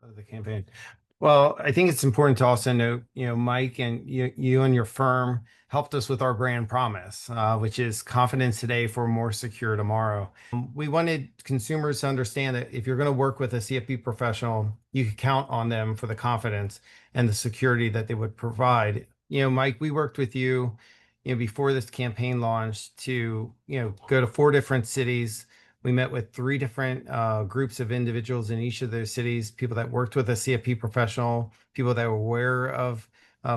of the campaign. Well, I think it's important to also note, Mike and you and your firm helped us with our brand promise, which is confidence today for a more secure tomorrow. We wanted consumers to understand that if you're going to work with a CFP professional, you can count on them for the confidence and the security that they would provide. Mike, we worked with you, before this campaign launched to, go to 4 different cities. We met with 3 different groups of individuals in each of those cities, people that worked with a CFP professional, people that were aware of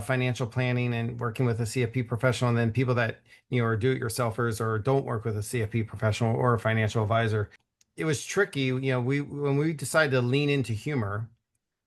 financial planning and working with a CFP professional, and then people that, are do-it-yourselfers or don't work with a CFP professional or a financial advisor. It was tricky, when we decided to lean into humor,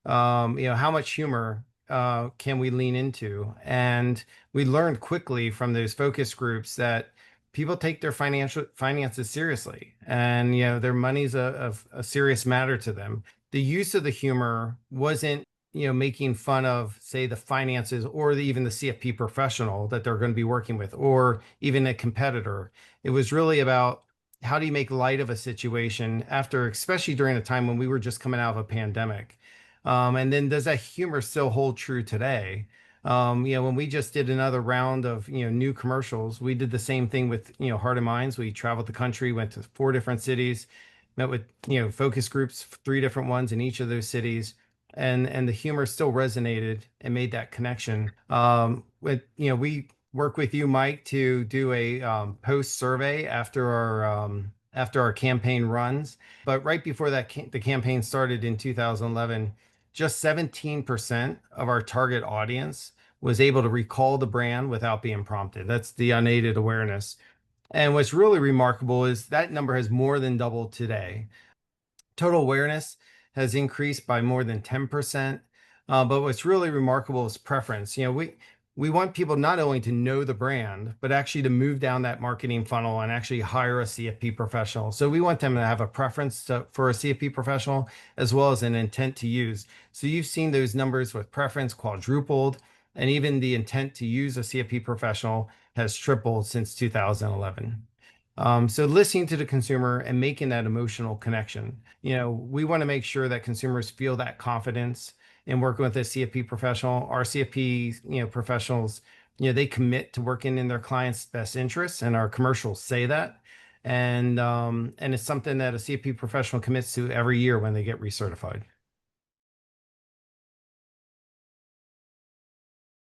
how much humor can we lean into? And we learned quickly from those focus groups that people take their finances seriously, and their money's a serious matter to them. The use of the humor wasn't making fun of, say, the finances or even the CFP professional that they're going to be working with, or even a competitor. It was really about how do you make light of a situation after, especially during a time when we were just coming out of a pandemic. And then does that humor still hold true today? When we just did another round of, new commercials, we did the same thing with, Heart and Minds. We traveled the country, went to 4 different cities, met with, focus groups, 3 different ones in each of those cities. And the humor still resonated and made that connection. We work with you, Mike, to do a post survey after our campaign runs. But right before the campaign started in 2011, just 17% of our target audience was able to recall the brand without being prompted. That's the unaided awareness. And what's really remarkable is that number has more than doubled today. Total awareness has increased by more than 10%. But what's really remarkable is preference. We want people not only to know the brand, but actually to move down that marketing funnel and actually hire a CFP professional. So we want them to have a preference for a CFP professional as well as an intent to use. So you've seen those numbers with preference quadrupled, and even the intent to use a CFP professional has tripled since 2011. So listening to the consumer and making that emotional connection, we want to make sure that consumers feel that confidence in working with a CFP professional. Our CFP, professionals, they commit to working in their clients' best interests, and our commercials say that. And it's something that a CFP professional commits to every year when they get recertified.